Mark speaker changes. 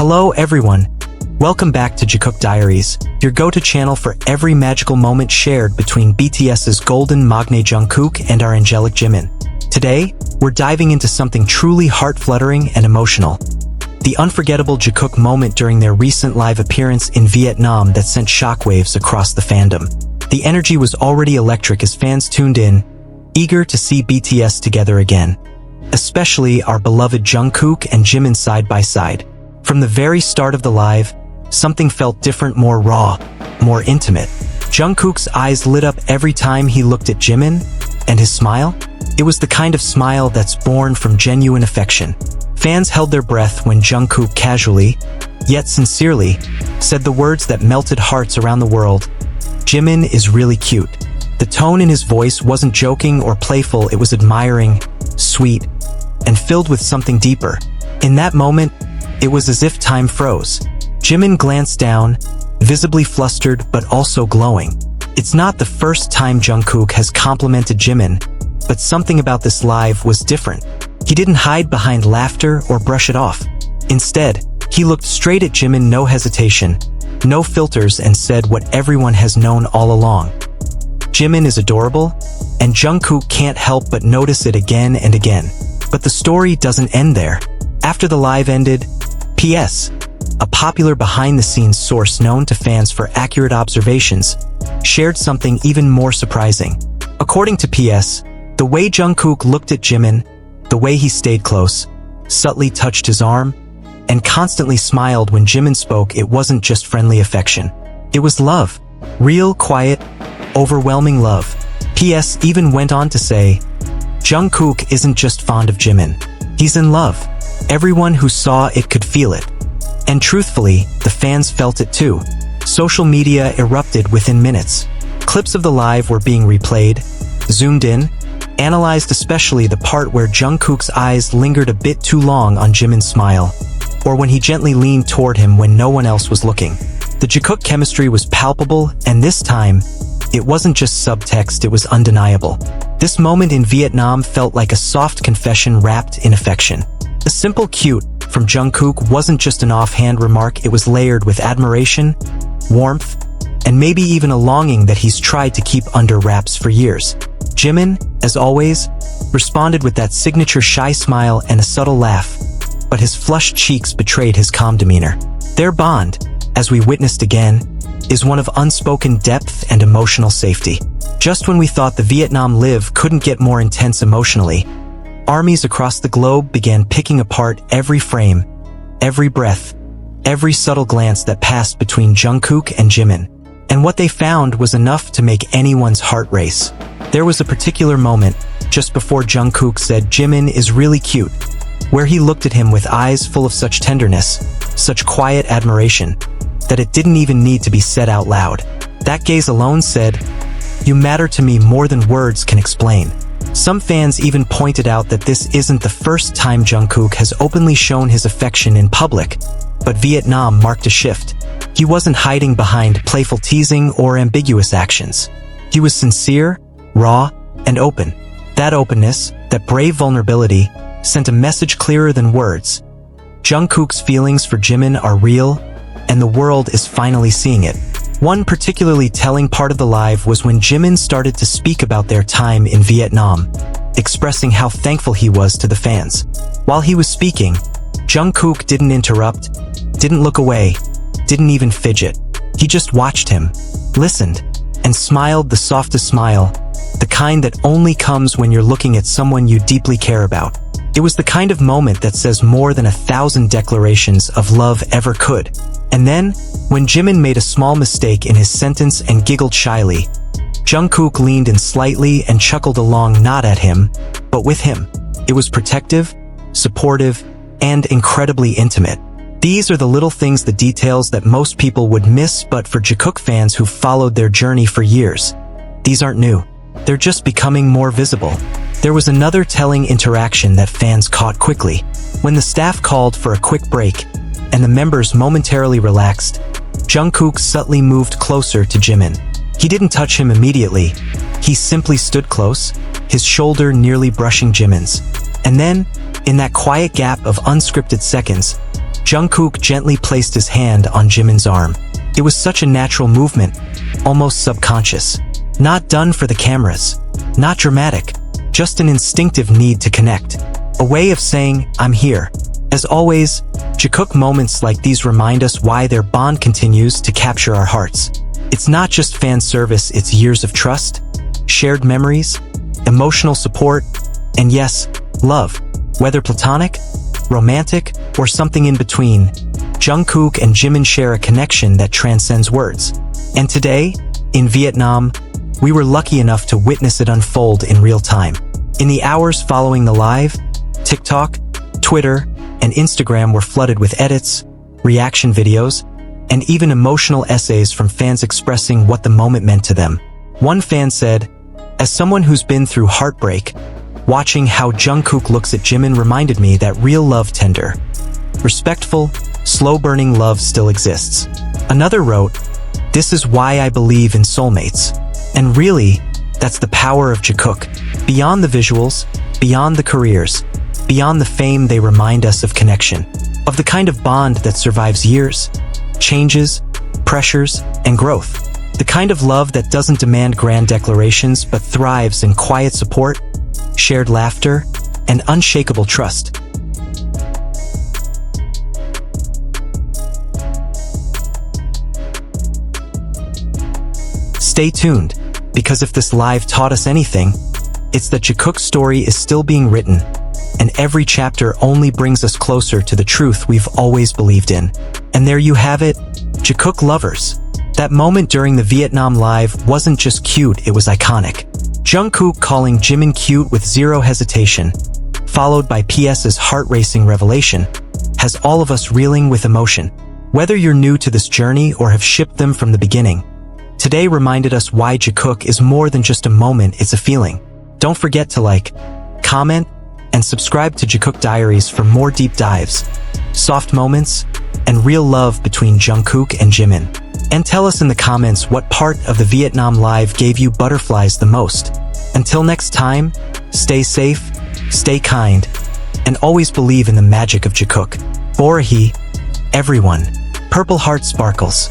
Speaker 1: Hello everyone, welcome back to Jikook Diaries, your go-to channel for every magical moment shared between BTS's golden magne Jungkook and our angelic Jimin. Today, we're diving into something truly heart-fluttering and emotional. The unforgettable Jikook moment during their recent live appearance in Vietnam that sent shockwaves across the fandom. The energy was already electric as fans tuned in, eager to see BTS together again. Especially our beloved Jungkook and Jimin side by side. From the very start of the live, something felt different, more raw, more intimate. Jungkook's eyes lit up every time he looked at Jimin, and his smile? It was the kind of smile that's born from genuine affection. Fans held their breath when Jungkook casually, yet sincerely, said the words that melted hearts around the world. Jimin is really cute. The tone in his voice wasn't joking or playful, it was admiring, sweet, and filled with something deeper. In that moment, it was as if time froze. Jimin glanced down, visibly flustered but also glowing. It's not the first time Jungkook has complimented Jimin, but something about this live was different. He didn't hide behind laughter or brush it off. Instead, he looked straight at Jimin, no hesitation, no filters, and said what everyone has known all along. Jimin is adorable, and Jungkook can't help but notice it again and again. But the story doesn't end there. After the live ended, P.S. A popular behind-the-scenes source known to fans for accurate observations shared something even more surprising. According to P.S., the way Jungkook looked at Jimin, the way he stayed close, subtly touched his arm, and constantly smiled when Jimin spoke, it wasn't just friendly affection. It was love. Real, quiet, overwhelming love. P.S. even went on to say, Jungkook isn't just fond of Jimin. He's in love. Everyone who saw it could feel it. And truthfully, the fans felt it too. Social media erupted within minutes. Clips of the live were being replayed, zoomed in, analyzed, especially the part where Jungkook's eyes lingered a bit too long on Jimin's smile, or when he gently leaned toward him when no one else was looking. The Jikook chemistry was palpable, and this time, it wasn't just subtext, it was undeniable. This moment in Vietnam felt like a soft confession wrapped in affection. The simple "cute" from Jungkook wasn't just an offhand remark, it was layered with admiration, warmth, and maybe even a longing that he's tried to keep under wraps for years. Jimin, as always, responded with that signature shy smile and a subtle laugh, but his flushed cheeks betrayed his calm demeanor. Their bond, as we witnessed again, is one of unspoken depth and emotional safety. Just when we thought the Vietnam live couldn't get more intense emotionally, armies across the globe began picking apart every frame, every breath, every subtle glance that passed between Jungkook and Jimin. And what they found was enough to make anyone's heart race. There was a particular moment, just before Jungkook said Jimin is really cute, where he looked at him with eyes full of such tenderness, such quiet admiration, that it didn't even need to be said out loud. That gaze alone said, "You matter to me more than words can explain." Some fans even pointed out that this isn't the first time Jungkook has openly shown his affection in public, but Vietnam marked a shift. He wasn't hiding behind playful teasing or ambiguous actions. He was sincere, raw, and open. That openness, that brave vulnerability, sent a message clearer than words. Jungkook's feelings for Jimin are real, and the world is finally seeing it. One particularly telling part of the live was when Jimin started to speak about their time in Vietnam, expressing how thankful he was to the fans. While he was speaking, Jungkook didn't interrupt, didn't look away, didn't even fidget. He just watched him, listened, and smiled the softest smile, the kind that only comes when you're looking at someone you deeply care about. It was the kind of moment that says more than 1,000 declarations of love ever could. And then, when Jimin made a small mistake in his sentence and giggled shyly, Jungkook leaned in slightly and chuckled along, not at him, but with him. It was protective, supportive, and incredibly intimate. These are the little things, the details that most people would miss, but for Jikook fans who followed their journey for years, these aren't new. They're just becoming more visible. There was another telling interaction that fans caught quickly. When the staff called for a quick break, and the members momentarily relaxed, Jungkook subtly moved closer to Jimin. He didn't touch him immediately. He simply stood close, his shoulder nearly brushing Jimin's. And then, in that quiet gap of unscripted seconds, Jungkook gently placed his hand on Jimin's arm. It was such a natural movement, almost subconscious. Not done for the cameras. Not dramatic. Just an instinctive need to connect. A way of saying, I'm here. As always, Jikook moments like these remind us why their bond continues to capture our hearts. It's not just fan service, it's years of trust, shared memories, emotional support, and yes, love. Whether platonic, romantic, or something in between, Jungkook and Jimin share a connection that transcends words. And today, in Vietnam, we were lucky enough to witness it unfold in real time. In the hours following the live, TikTok, Twitter, and Instagram were flooded with edits, reaction videos, and even emotional essays from fans expressing what the moment meant to them. One fan said, "As someone who's been through heartbreak, watching how Jungkook looks at Jimin reminded me that real love, tender, respectful, slow-burning love still exists." Another wrote, "This is why I believe in soulmates." And really, that's the power of Jikook. Beyond the visuals, beyond the careers, beyond the fame, they remind us of connection, of the kind of bond that survives years, changes, pressures, and growth. The kind of love that doesn't demand grand declarations but thrives in quiet support, shared laughter, and unshakable trust. Stay tuned, because if this live taught us anything, it's that Jikook's story is still being written, and every chapter only brings us closer to the truth we've always believed in. And there you have it, Jikook lovers. That moment during the Vietnam Live wasn't just cute, it was iconic. Jungkook calling Jimin cute with zero hesitation, followed by PS's heart-racing revelation, has all of us reeling with emotion. Whether you're new to this journey or have shipped them from the beginning, today reminded us why Jikook is more than just a moment, it's a feeling. Don't forget to like, comment, and subscribe to Jikook Diaries for more deep dives, soft moments, and real love between Jungkook and Jimin. And tell us in the comments what part of the Vietnam Live gave you butterflies the most. Until next time, stay safe, stay kind, and always believe in the magic of Jikook. Borahi, everyone, Purple Heart sparkles.